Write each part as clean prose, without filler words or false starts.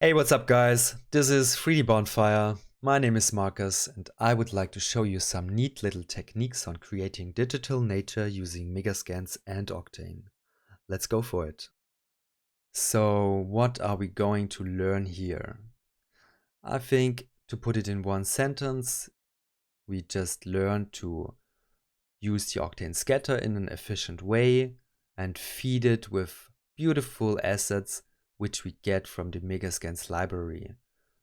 Hey, what's up guys? This is 3D Bonfire. My name is Marcus and I would like to show you some neat little techniques on creating digital nature using Megascans and Octane. Let's go for it. So what are we going to learn here? I think to put it in one sentence, we just learn to use the Octane scatter in an efficient way and feed it with beautiful assets which we get from the Megascans library.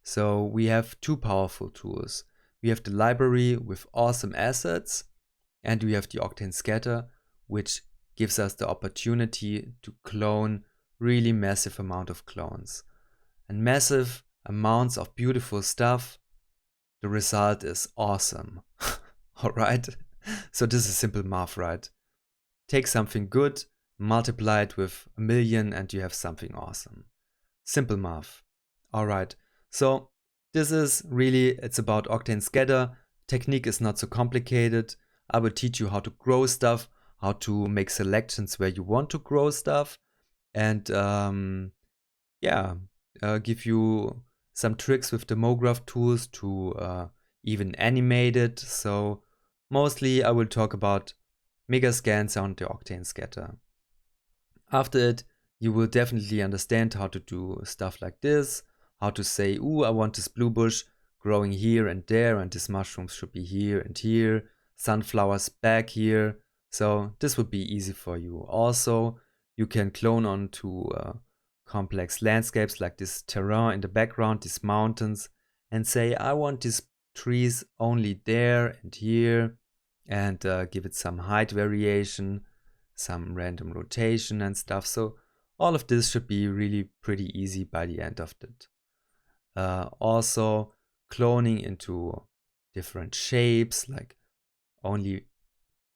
So we have two powerful tools. We have the library with awesome assets, and we have the Octane scatter, which gives us the opportunity to clone really massive amount of clones. And massive amounts of beautiful stuff, the result is awesome. Alright? So this is simple math, right? Take something good, multiply it with 1,000,000 and you have something awesome. Simple math. Alright, so this is really, it's about Octane scatter. Technique is not so complicated. I will teach you how to grow stuff, how to make selections where you want to grow stuff, and give you some tricks with the MoGraph tools to even animate it. So mostly I will talk about Megascans and the Octane scatter. After it, you will definitely understand how to do stuff like this, how to say, ooh, I want this blue bush growing here and there, and this mushrooms should be here and here, sunflowers back here. So this would be easy for you. Also, you can clone onto complex landscapes like this terrain in the background, these mountains, and say, I want these trees only there and here, and give it some height variation, some random rotation and stuff. So all of this should be really pretty easy by the end of it. Also cloning into different shapes, like only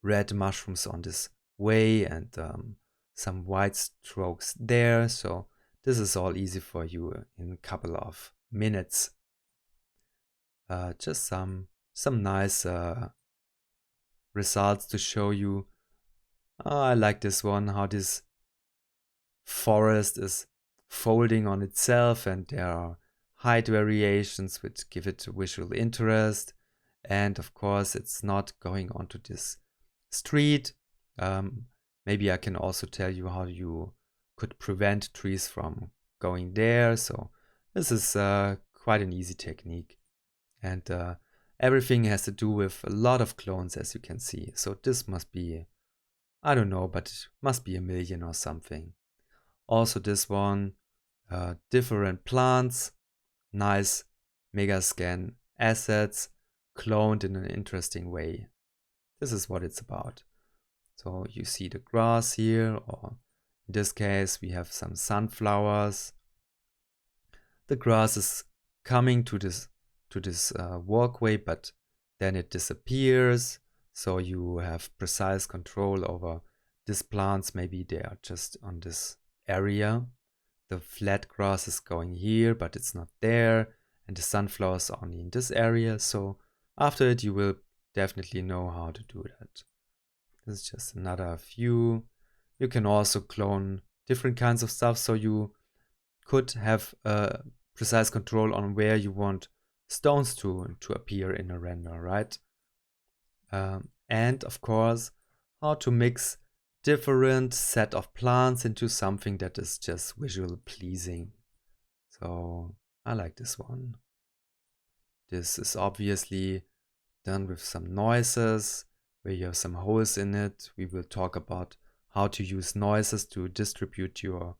red mushrooms on this way and some white strokes there. So this is all easy for you in a couple of minutes. Just some nice results to show you. I like this one, how this forest is folding on itself and there are height variations which give it visual interest. And of course it's not going onto this street. Maybe I can also tell you how you could prevent trees from going there. So this is quite an easy technique. And everything has to do with a lot of clones, as you can see. So this must be, I don't know, but it must be 1,000,000 or something. Also this one, different plants, nice Megascan assets, cloned in an interesting way. This is what it's about. So you see the grass here, or in this case we have some sunflowers. The grass is coming to this walkway, but then it disappears. So you have precise control over these plants. Maybe they are just on this area. The flat grass is going here, but it's not there. And the sunflowers are only in this area. So after it, you will definitely know how to do that. This is just another view. You can also clone different kinds of stuff. So you could have precise control on where you want stones to appear in a render, right? And of course, how to mix different set of plants into something that is just visually pleasing. So I like this one. This is obviously done with some noises where you have some holes in it. We will talk about how to use noises to distribute your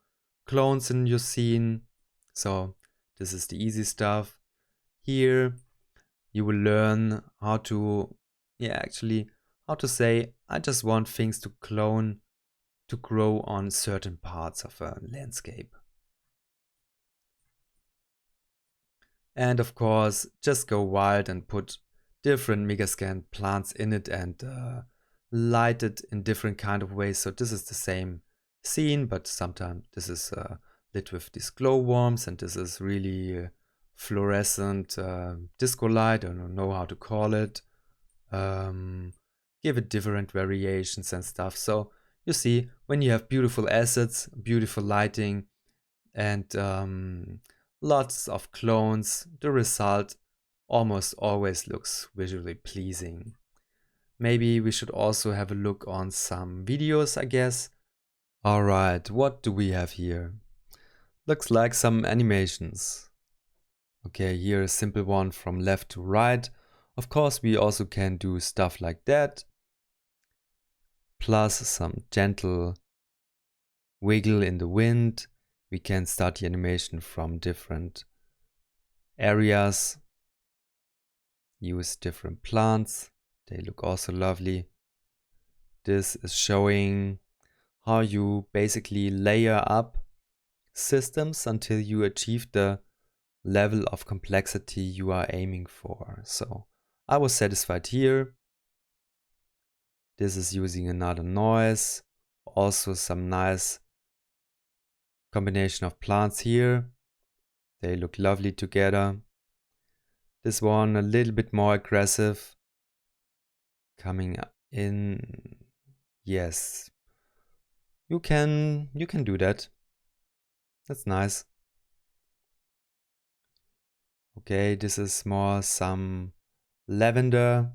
clones in your scene. So this is the easy stuff. Here you will learn how to, how to say, I just want things to clone to grow on certain parts of a landscape. And of course, just go wild and put different Megascan plants in it and light it in different kind of ways. So this is the same scene, but sometimes this is lit with these glowworms, and this is really fluorescent disco light. I don't know how to call it. Give it different variations and stuff. So you see, when you have beautiful assets, beautiful lighting, and lots of clones. The result almost always looks visually pleasing. Maybe we should also have a look on some videos, I guess. Alright, what do we have here? Looks like some animations. Okay, here a simple one from left to right. Of course, we also can do stuff like that. Plus some gentle wiggle in the wind. We can start the animation from different areas. Use different plants. They look also lovely. This is showing how you basically layer up systems until you achieve the level of complexity you are aiming for. So I was satisfied here. This is using another noise. Also some nice combination of plants here. They look lovely together. This one a little bit more aggressive. Coming in. Yes. You can do that. That's nice. Okay, this is more some lavender.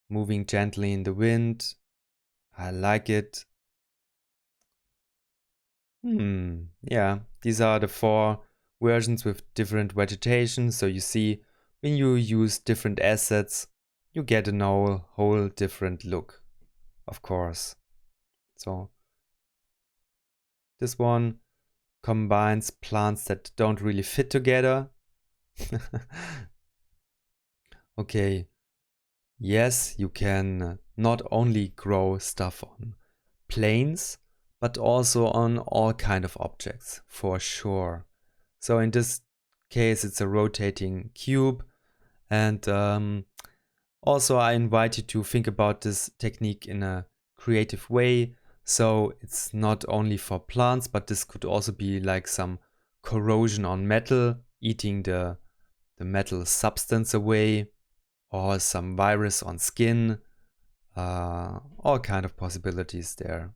Moving gently in the wind. I like it. Yeah, these are the 4 versions with different vegetation. So you see, when you use different assets, you get a whole different look, of course. So this one combines plants that don't really fit together. Okay, yes, you can not only grow stuff on planes, but also on all kind of objects, for sure. So in this case, it's a rotating cube. And also I invite you to think about this technique in a creative way. So it's not only for plants, but this could also be like some corrosion on metal, eating the metal substance away, or some virus on skin. All kind of possibilities there.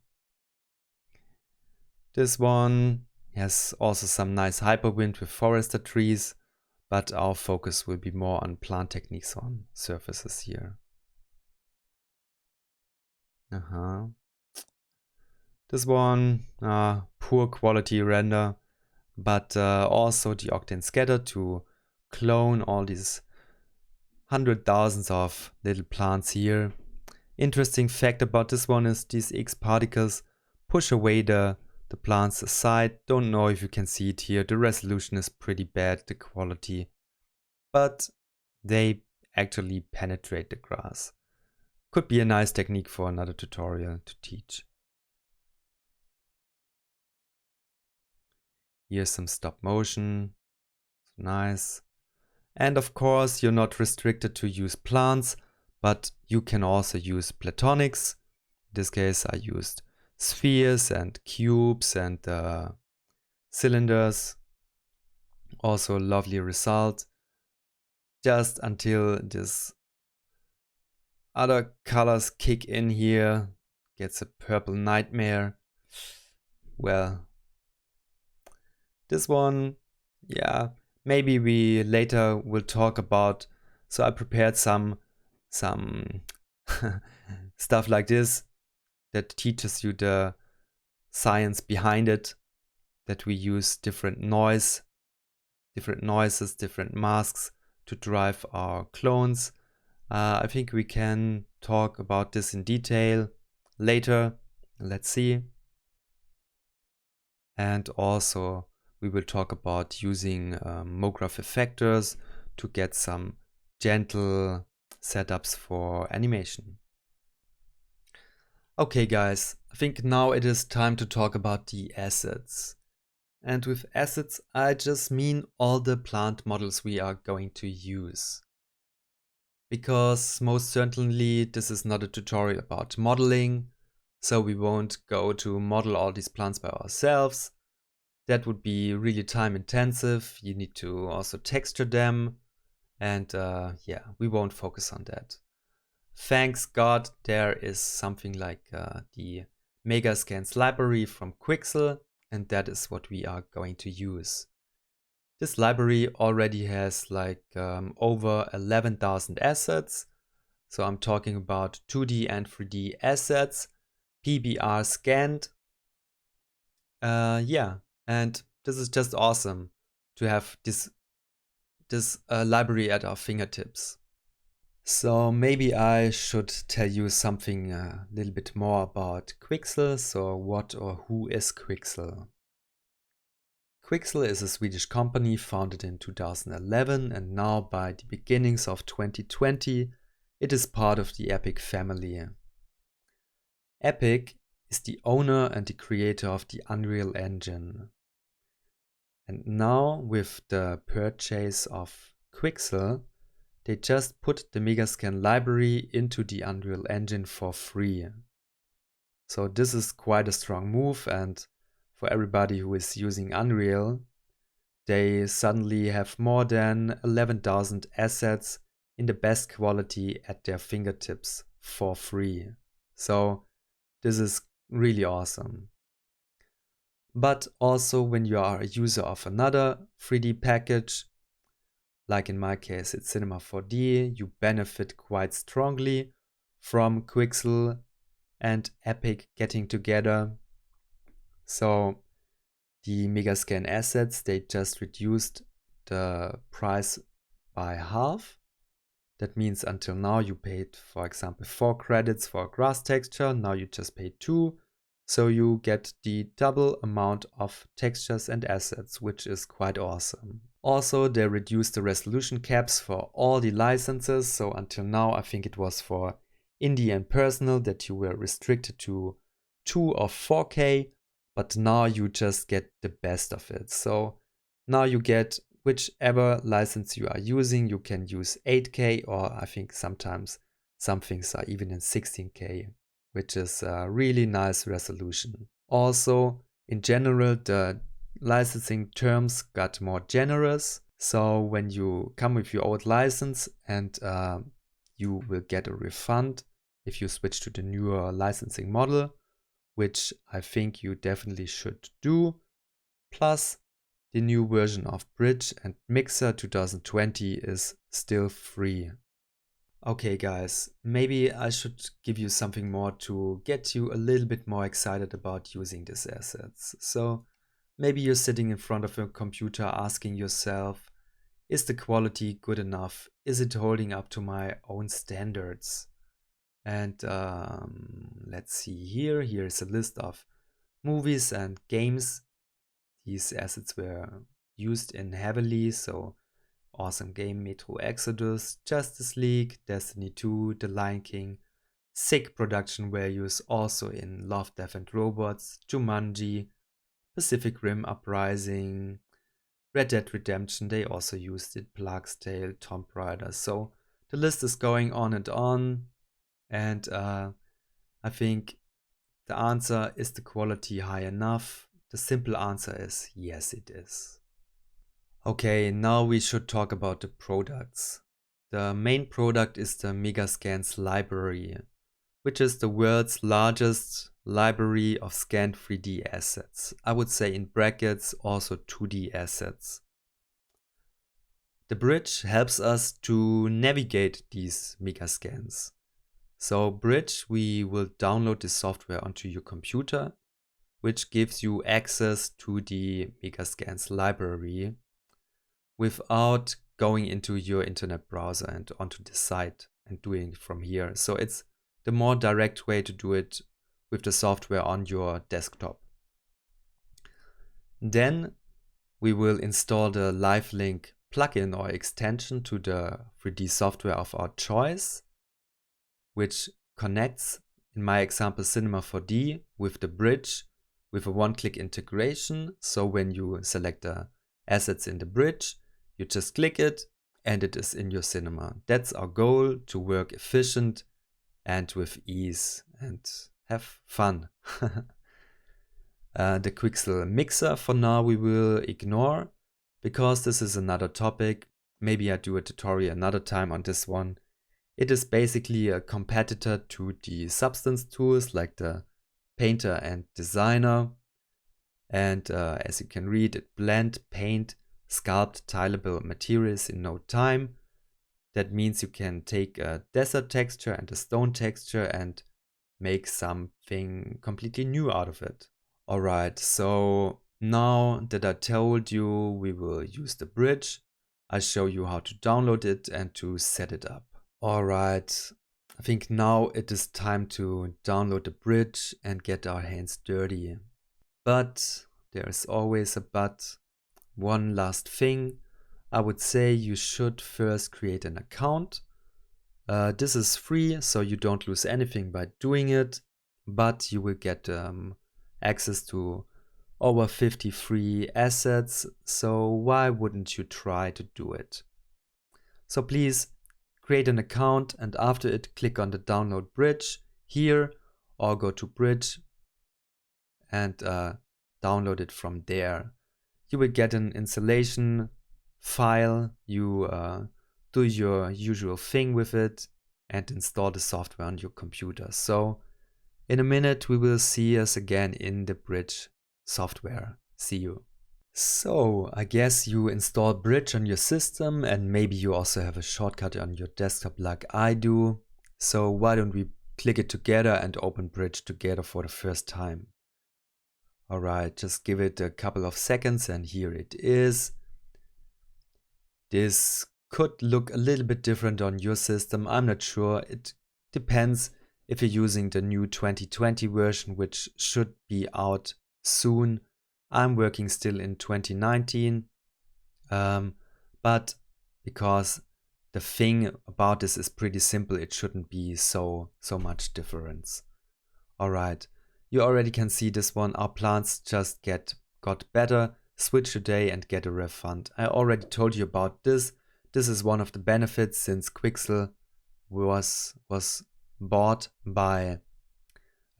This one has also some nice hyperwind with forester trees, but our focus will be more on plant techniques on surfaces here. This one, poor quality render, but also the Octane scatter to clone all these 100,000s of little plants here. Interesting fact about this one is these X particles push away the plants aside. Don't know if you can see it here. The resolution is pretty bad, the quality, but they actually penetrate the grass. Could be a nice technique for another tutorial to teach. Here's some stop motion. Nice. And of course, you're not restricted to use plants, but you can also use platonics. In this case, I used spheres and cubes and cylinders. Also a lovely result. Just until this other colors kick in here, gets a purple nightmare. Well, this one, yeah, maybe we later will talk about. So I prepared some stuff like this that teaches you the science behind it, that we use different noises, different masks to drive our clones. I think we can talk about this in detail later. Let's see. And also we will talk about using MoGraph effectors to get some gentle setups for animation. Okay guys, I think now it is time to talk about the assets. And with assets, I just mean all the plant models we are going to use. Because most certainly this is not a tutorial about modeling, so we won't go to model all these plants by ourselves. That would be really time intensive. You need to also texture them, and yeah, we won't focus on that. Thanks God there is something like the Megascans library from Quixel, and that is what we are going to use. This library already has like over 11,000 assets. So I'm talking about 2D and 3D assets, PBR scanned. Yeah, and this is just awesome to have this library at our fingertips. So maybe I should tell you something a little bit more about Quixel. So what or who is Quixel? Quixel is a Swedish company founded in 2011, and now by the beginnings of 2020 it is part of the Epic family. Epic is the owner and the creator of the Unreal Engine. And now with the purchase of Quixel, they just put the Megascan library into the Unreal Engine for free. So this is quite a strong move, and for everybody who is using Unreal, they suddenly have more than 11,000 assets in the best quality at their fingertips for free. So this is really awesome. But also when you are a user of another 3D package, like in my case it's Cinema 4D, you benefit quite strongly from Quixel and Epic getting together. So the Megascan assets, they just reduced the price by half. That means until now you paid, for example, 4 credits for a grass texture, now you just pay 2. So you get the double amount of textures and assets, which is quite awesome. Also, they reduced the resolution caps for all the licenses. So until now, I think it was for indie and personal that you were restricted to 2 or 4K, but now you just get the best of it. So now you get whichever license you are using. You can use 8K, or I think sometimes some things are even in 16K, which is a really nice resolution. Also, in general, the licensing terms got more generous. So when you come with your old license and you will get a refund if you switch to the newer licensing model, which I think you definitely should do. Plus, the new version of Bridge and Mixer 2020 is still free. Okay guys, maybe I should give you something more to get you a little bit more excited about using these assets. So maybe you're sitting in front of a computer asking yourself, is the quality good enough? Is it holding up to my own standards? And let's see here. Here is a list of movies and games. These assets were used in heavily, so awesome game Metro Exodus, Justice League, Destiny 2, The Lion King, sick production values also in Love, Death and Robots, Jumanji, Pacific Rim Uprising, Red Dead Redemption, they also used it, Plague's Tale, Tomb Raider. So the list is going on, and I think the answer is the quality high enough. The simple answer is yes, it is. Okay, now we should talk about the products. The main product is the Megascans library, which is the world's largest library of scanned 3D assets. I would say in brackets also 2D assets. The bridge helps us to navigate these Megascans. So Bridge, we will download the software onto your computer, which gives you access to the Megascans library without going into your internet browser and onto the site and doing it from here. So it's the more direct way to do it with the software on your desktop. Then we will install the LiveLink plugin or extension to the 3D software of our choice, which connects, in my example, Cinema 4D with the bridge with a one-click integration. So when you select the assets in the bridge, you just click it and it is in your cinema. That's our goal, to work efficient and with ease and have fun. The Quixel mixer for now we will ignore, because this is another topic. Maybe I do a tutorial another time on this one. It is basically a competitor to the Substance tools like the Painter and Designer. And as you can read, it blend, paint, sculpt tileable materials in no time. That means you can take a desert texture and a stone texture and make something completely new out of it. Alright, so now that I told you we will use the bridge, I show you how to download it and to set it up. Alright, I think now it is time to download the bridge and get our hands dirty. But there's always a but. One last thing, I would say you should first create an account. This is free, so you don't lose anything by doing it, but you will get access to over 50 free assets, so why wouldn't you try to do it? So please create an account, and after it click on the download bridge here, or go to bridge and download it from there. You will get an installation file, you do your usual thing with it and install the software on your computer. So in a minute we will see us again in the bridge software. See you. So I guess you install bridge on your system and maybe you also have a shortcut on your desktop like I do. So why don't we click it together and open bridge together for the first time. Alright, just give it a couple of seconds and here it is. This could look a little bit different on your system, I'm not sure. It depends if you're using the new 2020 version, which should be out soon. I'm working still in 2019, but because the thing about this is pretty simple, it shouldn't be so much difference. Alright, you already can see this one, our plants just got better. Switch today and get a refund. I already told you about this. This is one of the benefits since Quixel was bought by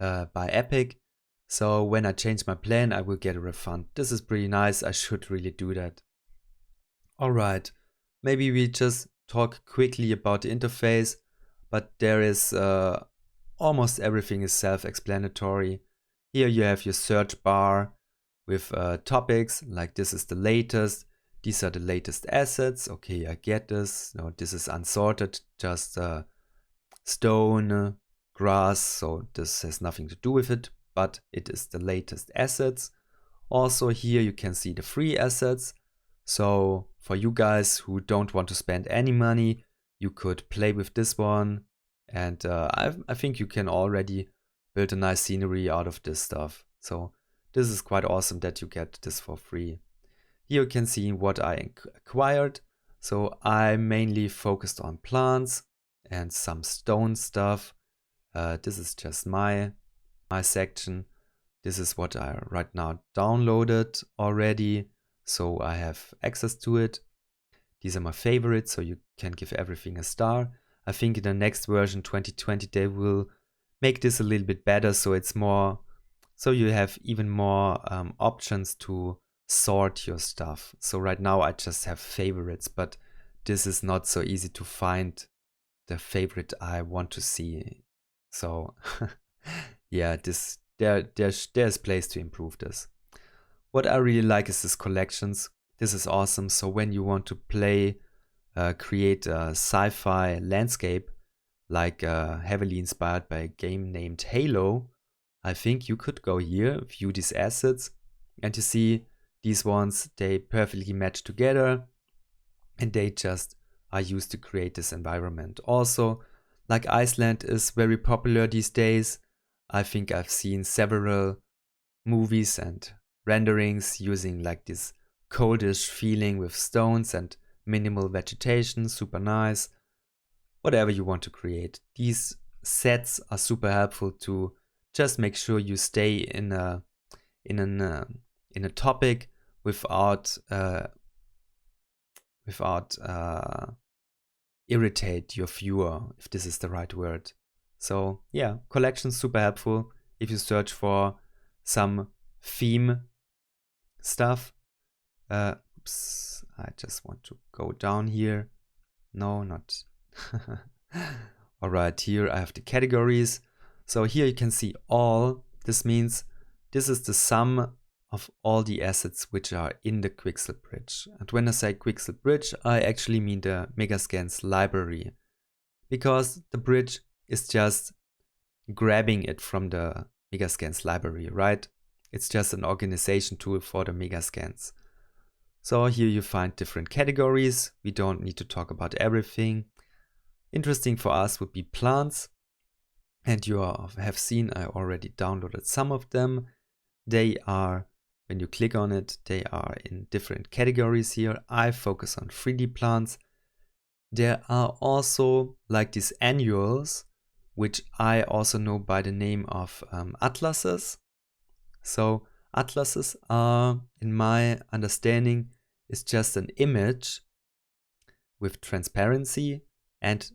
Epic. So when I change my plan, I will get a refund. This is pretty nice. I should really do that. Alright, maybe we just talk quickly about the interface, but there is almost everything is self-explanatory. Here you have your search bar with topics, like this is the latest, these are the latest assets, okay, I get this. No, this is unsorted, just stone, grass, so this has nothing to do with it, but it is the latest assets. Also here you can see the free assets, so for you guys who don't want to spend any money, you could play with this one, and I think you can already build a nice scenery out of this stuff. So this is quite awesome that you get this for free. Here you can see what I acquired. So I mainly focused on plants and some stone stuff. This is just my section. This is what I right now downloaded already, so I have access to it. These are my favorites, so you can give everything a star. I think in the next version 2020 they will make this a little bit better, so it's more, so you have even more options to sort your stuff. So right now I just have favorites, but this is not so easy to find the favorite I want to see. So yeah, there's place to improve this. What I really like is this collections. This is awesome. So when you want to play, create a sci-fi landscape, like heavily inspired by a game named Halo, I think you could go here, view these assets, and you see these ones, they perfectly match together and they just are used to create this environment. Also, like Iceland is very popular these days. I think I've seen several movies and renderings using like this coldish feeling with stones and minimal vegetation, super nice. Whatever you want to create. These sets are super helpful to just make sure you stay in a topic without irritate your viewer, if this is the right word. So yeah, collections super helpful if you search for some theme stuff. Oops, I just want to go down here. No, not. Alright, here I have the categories. So here you can see all. This means this is the sum of all the assets which are in the Quixel bridge. And when I say Quixel bridge, I actually mean the Megascans library, because the bridge is just grabbing it from the Megascans library, right? It's just an organization tool for the Megascans. So here you find different categories. We don't need to talk about everything. Interesting for us would be plants. And you have seen I already downloaded some of them. They are, when you click on it, they are in different categories here. I focus on 3D plants. There are also like these annuals, which I also know by the name of atlases. So atlases are, in my understanding, is just an image with transparency and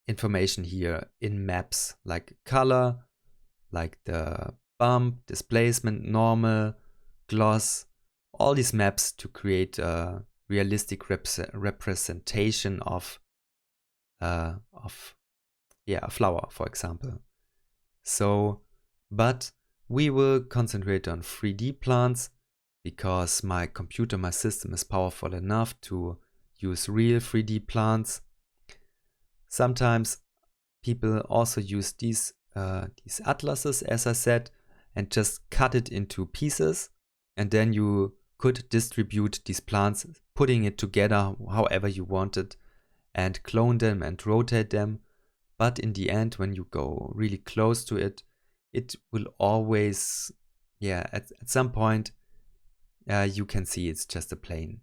information here in maps like color, like the bump, displacement, normal, gloss, all these maps to create a realistic representation of a flower, for example. So, but we will concentrate on 3D plants because my computer, my system is powerful enough to use real 3D plants. Sometimes people also use these atlases, as I said, and just cut it into pieces, and then you could distribute these plants, putting it together however you wanted, and clone them and rotate them. But in the end, when you go really close to it, it will always, at some point, you can see it's just a plane.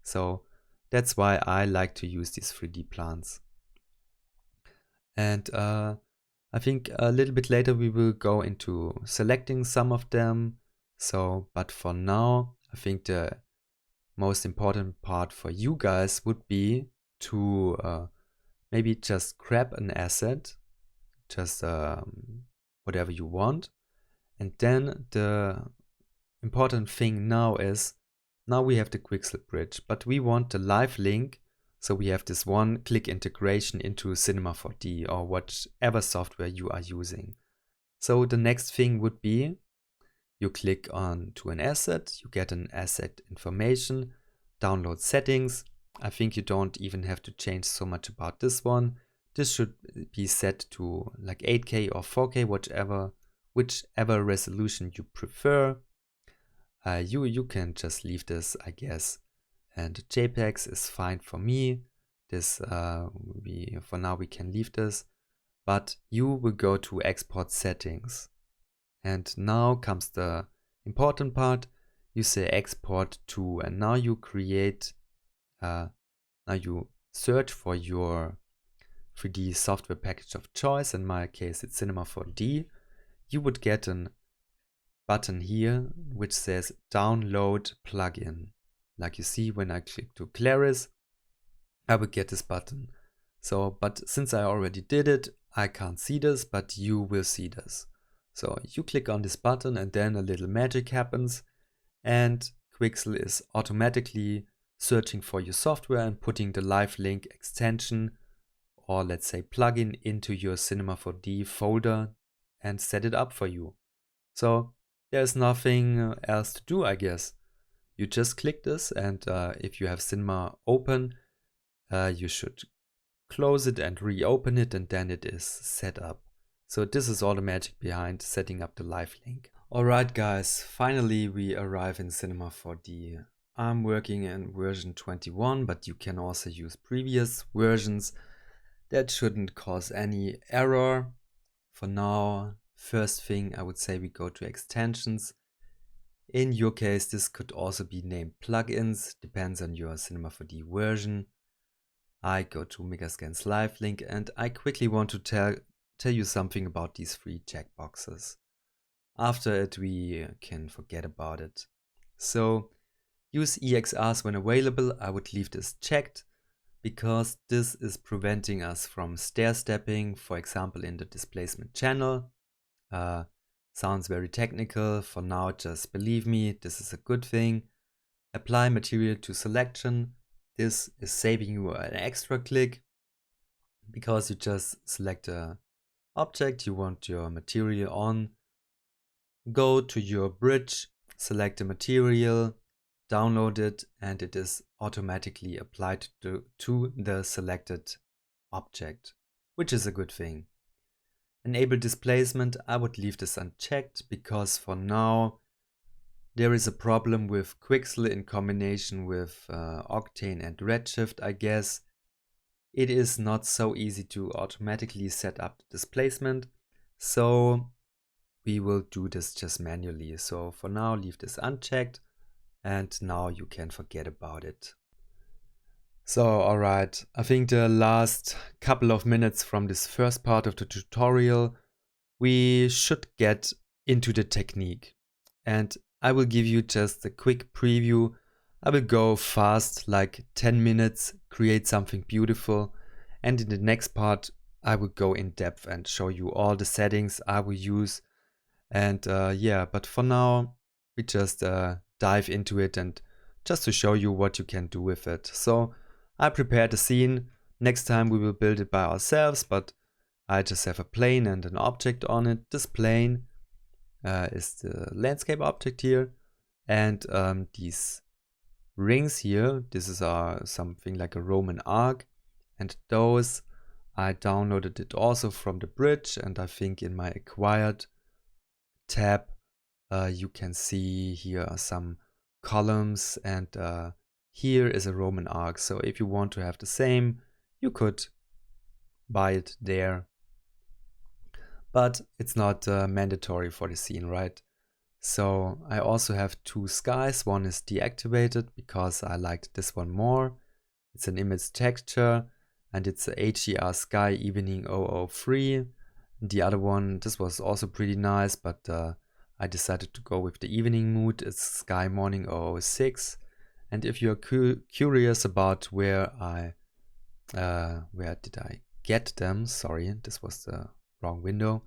So that's why I like to use these 3D plants. And I think a little bit later we will go into selecting some of them. So, but for now, I think the most important part for you guys would be to maybe just grab an asset, just whatever you want. And then the important thing now is, now we have the Quixel bridge, but we want the live link. So we have this one-click integration into Cinema 4D or whatever software you are using. So the next thing would be, you click on to an asset, you get an asset information, download settings. I think you don't even have to change so much about this one. This should be set to like 8K or 4K, whichever resolution you prefer. You can just leave this, I guess. And JPEGs is fine for me. This for now we can leave this, but you will go to export settings. And now comes the important part. You say export to, and now you create, now you search for your 3D software package of choice. In my case, it's Cinema 4D. You would get a button here which says download plugin. Like you see when I click to Claris, I will get this button. So, but since I already did it, I can't see this, but you will see this. So you click on this button and then a little magic happens and Quixel is automatically searching for your software and putting the live link extension or let's say plugin into your Cinema 4D folder and set it up for you. So there's nothing else to do, I guess. You just click this, and if you have Cinema open, you should close it and reopen it, and then it is set up. So this is all the magic behind setting up the live link. Alright guys, finally we arrive in Cinema 4D. I'm working in version 21, but you can also use previous versions. That shouldn't cause any error. For now, first thing I would say we go to extensions. In your case, this could also be named plugins, depends on your Cinema 4D version. I go to Megascans Live Link and I quickly want to tell you something about these 3 checkboxes. After it, we can forget about it. So, use EXRs when available. I would leave this checked because this is preventing us from stair-stepping, for example in the displacement channel. Sounds very technical. For now, just believe me, this is a good thing. Apply material to selection. This is saving you an extra click because you just select a object you want your material on. Go to your bridge select a material, download it, and it is automatically applied to the selected object, which is a good thing. Enable displacement, I would leave this unchecked because for now there is a problem with Quixel in combination with Octane and Redshift, I guess. It is not so easy to automatically set up the displacement, so we will do this just manually. So for now, leave this unchecked, and now you can forget about it. So, alright, I think the last couple of minutes from this first part of the tutorial, we should get into the technique. And I will give you just a quick preview. I will go fast, like 10 minutes, create something beautiful. And in the next part, I will go in depth and show you all the settings I will use. And yeah, but for now, we just dive into it and just to show you what you can do with it. So I prepared a scene. Next time we will build it by ourselves, but I just have a plane and an object on it. This plane is the landscape object here. And these rings here, this is something like a Roman arc. And those, I downloaded it also from the bridge, and I think in my acquired tab, you can see here are some columns, and here is a Roman arc. So if you want to have the same, you could buy it there. But it's not mandatory for the scene, right? So I also have two skies. One is deactivated because I liked this one more. It's an image texture, and it's a HDR sky evening 003. The other one, this was also pretty nice, but I decided to go with the evening mood. It's sky morning 006. And if you're curious about where did I get them? Sorry, this was the wrong window.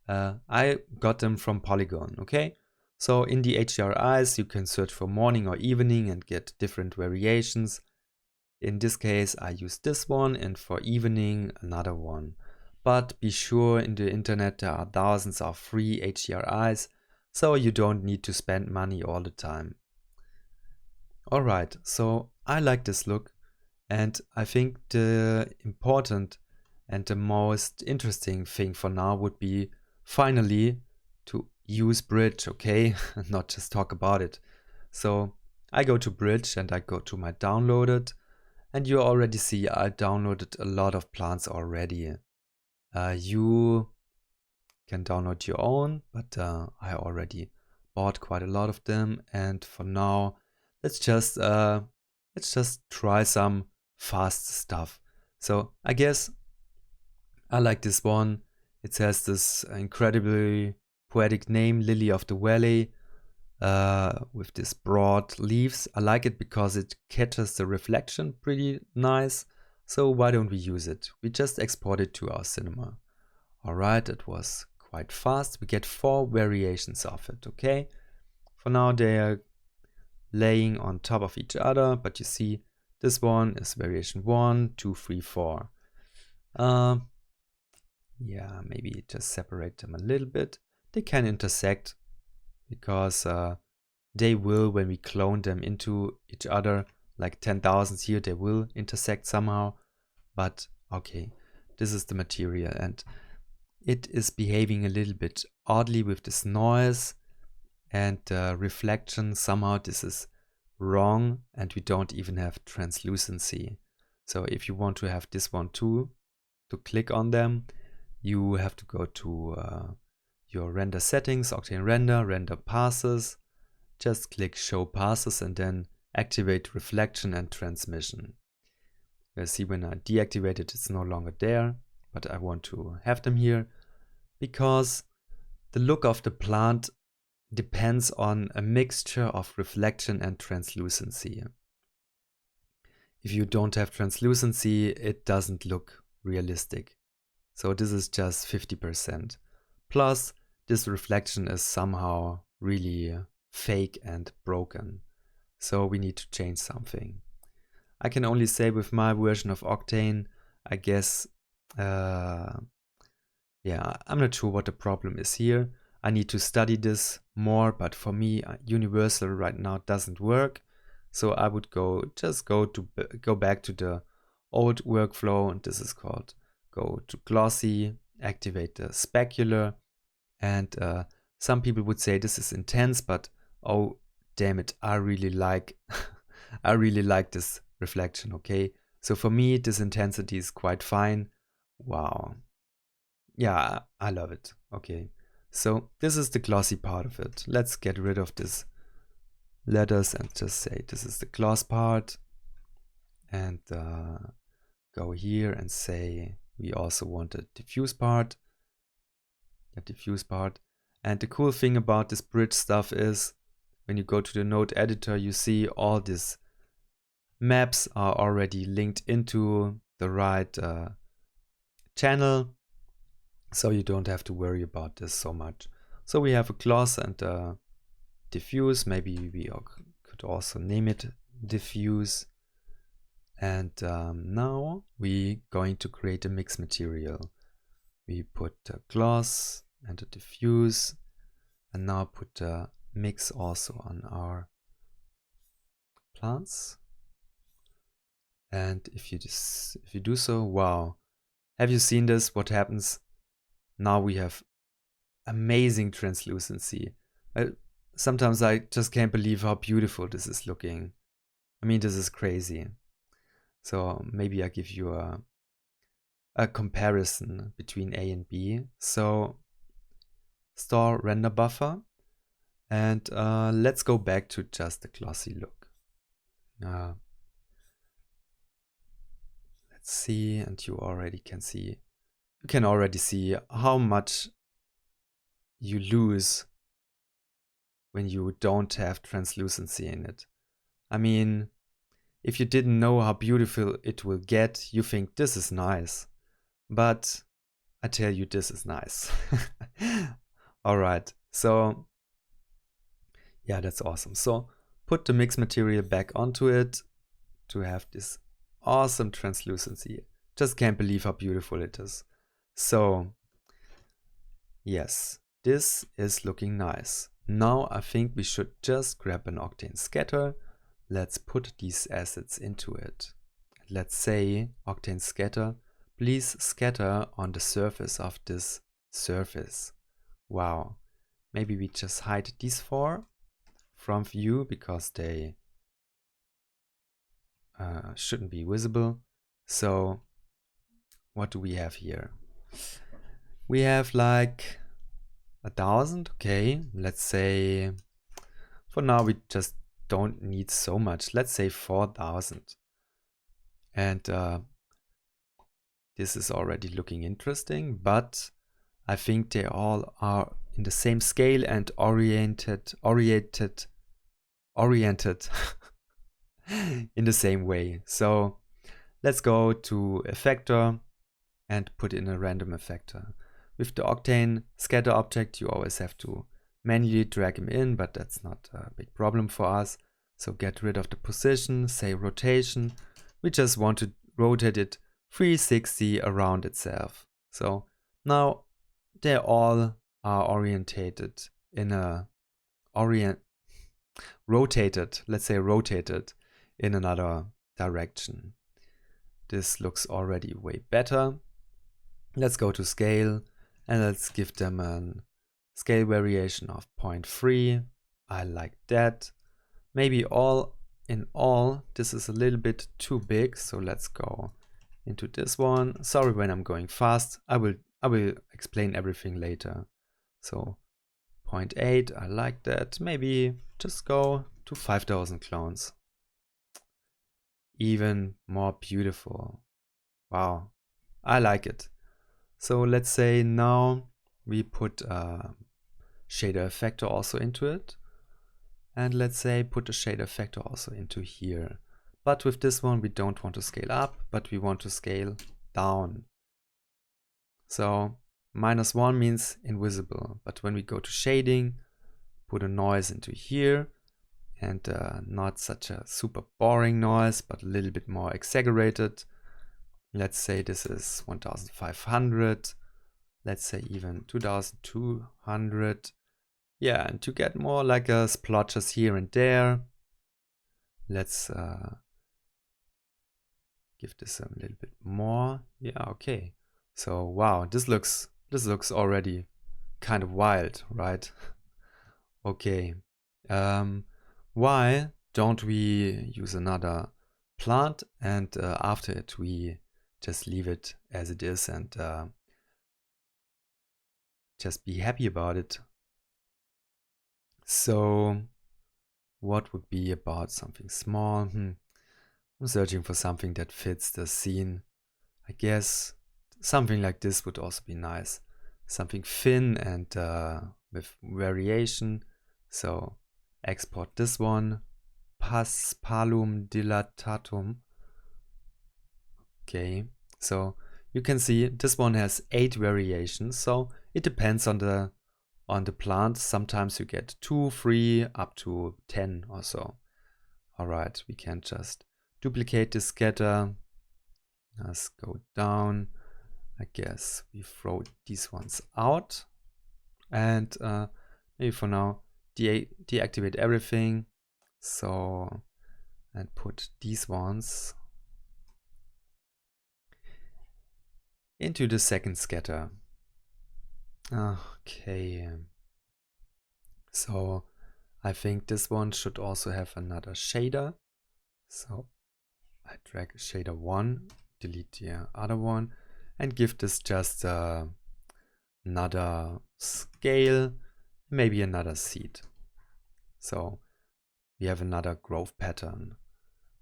I got them from Polygon, okay? So in the HDRIs, you can search for morning or evening and get different variations. In this case, I use this one, and for evening, another one. But be sure, in the internet there are thousands of free HDRIs, so you don't need to spend money all the time. Alright, so I like this look, and I think the important and the most interesting thing for now would be finally to use Bridge, okay? Not just talk about it. So I go to Bridge and I go to my downloaded, and you already see I downloaded a lot of plants already. You can download your own, but I already bought quite a lot of them, and for now let's just try some fast stuff. So I guess I like this one. It has this incredibly poetic name, Lily of the Valley, with these broad leaves. I like it because it catches the reflection pretty nice. So why don't we use it? We just export it to our cinema. Alright, it was quite fast. We get 4 variations of it, okay? For now they are laying on top of each other, but you see this one is variation 1, 2, 3, 4. Yeah, maybe just separate them a little bit. They can intersect because they will, when we clone them into each other, like 10,000 here, they will intersect somehow. But okay, this is the material, and it is behaving a little bit oddly with this noise and reflection. Somehow this is wrong, and we don't even have translucency. So if you want to have this one too, to click on them, you have to go to your render settings, Octane render passes, just click show passes and then activate reflection and transmission. You see when I deactivate it, it's no longer there, but I want to have them here because the look of the plant depends on a mixture of reflection and translucency. If you don't have translucency, it doesn't look realistic. So this is just 50%. Plus, this reflection is somehow really fake and broken. So we need to change something. I can only say with my version of Octane, I guess, yeah, I'm not sure what the problem is here. I need to study this more, but for me, universal right now doesn't work. So I would go back to the old workflow, and this is called go to glossy, activate the specular, and some people would say this is intense, but oh damn it, I really like I really like this reflection. Okay, so for me this intensity is quite fine. Wow, yeah, I love it. Okay, so this is the glossy part of it. Let's get rid of this letters and just say this is the gloss part, and go here and say we also want a diffuse part. And the cool thing about this bridge stuff is when you go to the node editor, you see all these maps are already linked into the right channel, so you don't have to worry about this so much. So we have a gloss and a diffuse. Maybe we could also name it diffuse. And now we're going to create a mix material. We put a gloss and a diffuse, and now put a mix also on our plants. And if you do so, wow, have you seen this? What happens? Now we have amazing translucency. Sometimes I just can't believe how beautiful this is looking. I mean, this is crazy. So maybe I give you a comparison between A and B. So store render buffer, and let's go back to just the glossy look. Let's see, and you can already see how much you lose when you don't have translucency in it. I mean, if you didn't know how beautiful it will get, you think this is nice. But I tell you, this is nice. Alright, so yeah, that's awesome. So put the mix material back onto it to have this awesome translucency. Just can't believe how beautiful it is. So yes, this is looking nice. Now I think we should just grab an Octane scatter. Let's put these assets into it. Let's say Octane scatter, please scatter on the surface of this surface. Wow. Maybe we just hide these four from view because they shouldn't be visible. So what do we have here? We have like 1,000. Okay, let's say for now we just don't need so much. Let's say 4,000. And this is already looking interesting, but I think they all are in the same scale and oriented in the same way. So let's go to effector and put in a random effector. With the Octane scatter object, you always have to manually drag him in, but that's not a big problem for us. So get rid of the position, say rotation. We just want to rotate it 360 around itself. So now they all are orientated in a rotated in another direction. This looks already way better. Let's go to scale and let's give them a scale variation of 0.3. I like that. Maybe all in all, this is a little bit too big, so let's go into this one. Sorry when I'm going fast. I will explain everything later. So 0.8, I like that. Maybe just go to 5,000 clones. Even more beautiful. Wow, I like it. So let's say now we put a shader effector also into it. And let's say put a shader effector also into here. But with this one, we don't want to scale up, but we want to scale down. So -1 means invisible. But when we go to shading, put a noise into here. And not such a super boring noise, but a little bit more exaggerated. Let's say this is 1500. let's say even 2200. Yeah, and to get more like splotches here and there, let's give this a little bit more. Yeah, okay. So wow, this looks already kind of wild, right? Okay. Why don't we use another plant and after it we just leave it as it is and just be happy about it. So what would be about something small? I'm searching for something that fits the scene. I guess something like this would also be nice. Something thin and with variation. So export this one. Paspalum dilatatum. Okay, so you can see this one has 8 variations. So it depends on the plant. Sometimes you get 2, 3, up to 10 or so. All right, we can just duplicate the scatter. Let's go down. I guess we throw these ones out. And maybe for now, deactivate everything. So, and put these ones into the second scatter. Okay. So I think this one should also have another shader. So I drag shader 1, delete the other one, and give this just another scale, maybe another seed. So we have another growth pattern.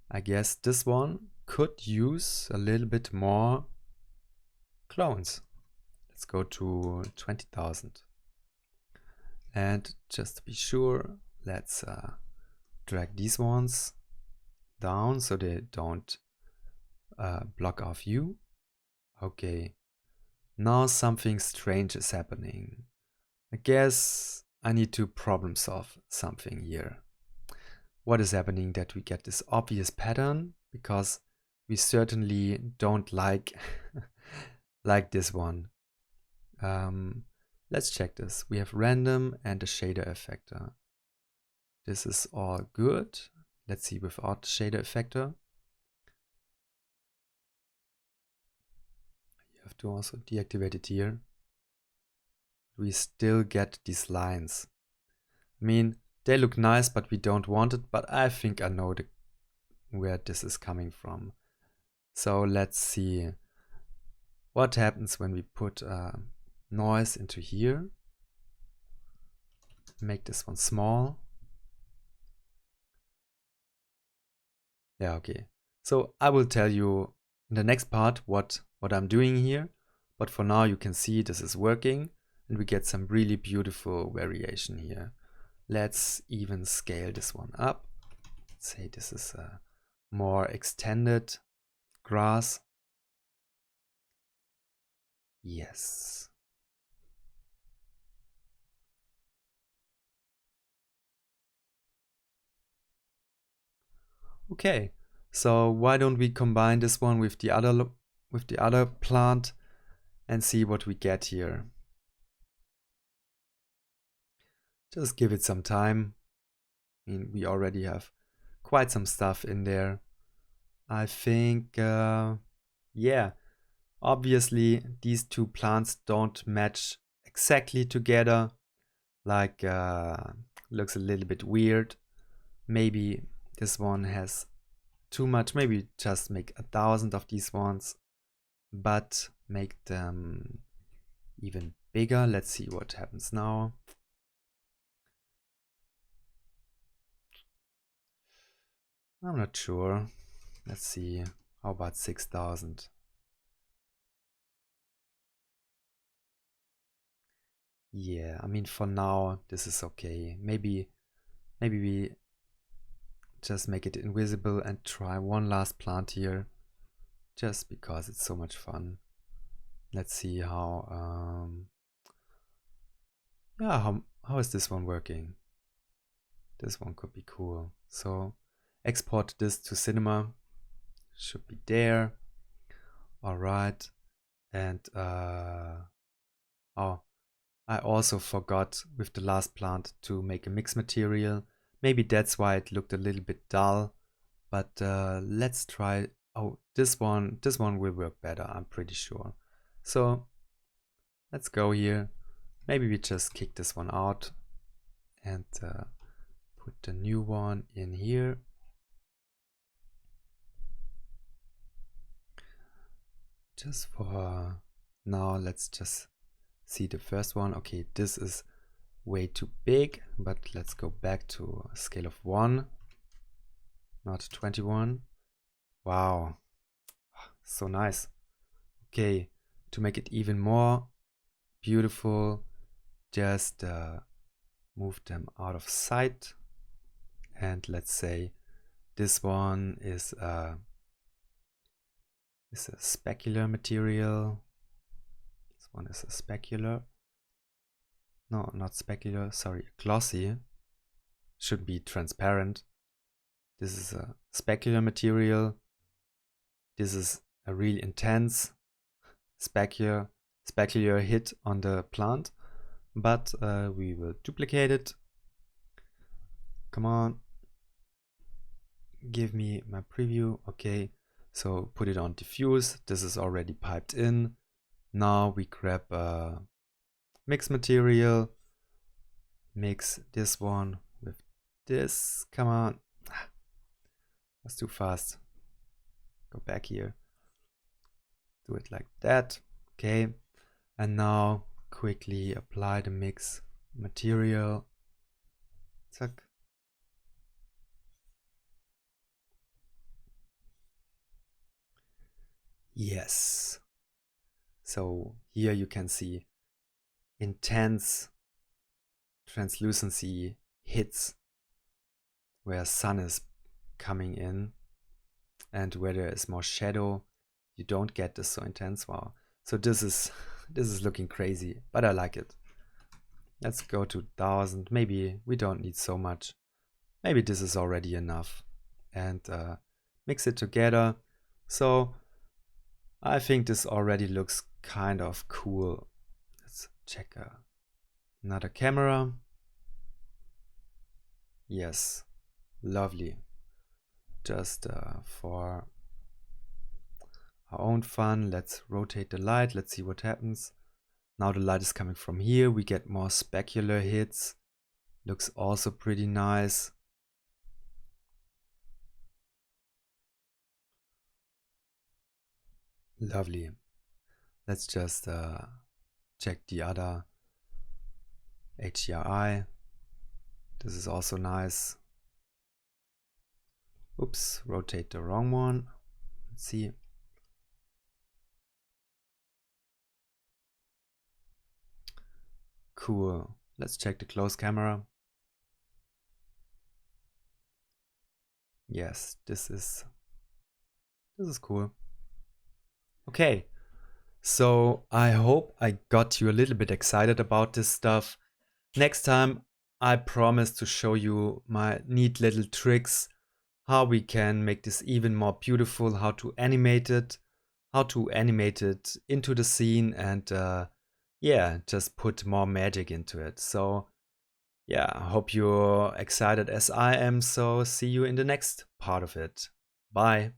I guess this one could use a little bit more clones. Let's go to 20,000. And just to be sure, let's drag these ones down so they don't block our view. Okay, now something strange is happening. I guess I need to problem solve something here. What is happening that we get this obvious pattern? Because we certainly don't like like this one. Let's check this. We have random and a shader effector. This is all good. Let's see without shader effector. You have to also deactivate it here. We still get these lines. I mean, they look nice, but we don't want it. But I think I know where this is coming from. So let's see what happens when we put noise into here. Make this one small. Yeah, okay. So I will tell you in the next part what I'm doing here. But for now you can see this is working and we get some really beautiful variation here. Let's even scale this one up. Let's say this is a more extended grass. Yes. Okay, so why don't we combine this one with the other plant and see what we get here. Just give it some time. I mean, we already have quite some stuff in there. I think, yeah, obviously these two plants don't match exactly together. Like, looks a little bit weird. Maybe this one has too much. Maybe just make 1,000 of these ones, but make them even bigger. Let's see what happens now. I'm not sure. Let's see. How about 6,000? Yeah, I mean, for now, this is okay. Maybe we just make it invisible and try one last plant here. Just because it's so much fun. Let's see how, yeah, how is this one working? This one could be cool. So export this to cinema. Should be there. All right. And Oh, I also forgot with the last plant to make a mix material. Maybe that's why it looked a little bit dull. But let's try. Oh, this one will work better, I'm pretty sure. So let's go here. Maybe we just kick this one out and put the new one in here. Just for now, let's just see the first one. Okay, this is way too big, but let's go back to a scale of 1, not 21. Wow, so nice. Okay, to make it even more beautiful, just move them out of sight. And let's say this one is a specular material. This one is a specular. No, not specular, sorry, glossy. Should be transparent. This is a specular material. This is a really intense specular hit on the plant. But we will duplicate it. Come on. Give me my preview. Okay, so put it on diffuse. This is already piped in. Now we grab a mix material, mix this one with this. Come on. That's too fast. Go back here. Do it like that. Okay, and now quickly apply the mix material. Zack. Yes. So here you can see intense translucency hits where sun is coming in, and where there is more shadow, you don't get this so intense. Wow. So this is looking crazy, but I like it. Let's go to 1000. Maybe we don't need so much. Maybe this is already enough. And mix it together. So I think this already looks kind of cool. Let's check another camera. Yes, lovely. Just for our own fun, let's rotate the light. Let's see what happens. Now the light is coming from here. We get more specular hits. Looks also pretty nice. Lovely. Let's just check the other HDRI. This is also nice. Oops, rotate the wrong one. Let's see. Cool. Let's check the close camera. Yes, this is cool. Okay, so I hope I got you a little bit excited about this stuff. Next time I promise to show you my neat little tricks, how we can make this even more beautiful, how to animate it into the scene, and yeah, just put more magic into it. So yeah, I hope you're excited as I am. So see you in the next part of it. Bye.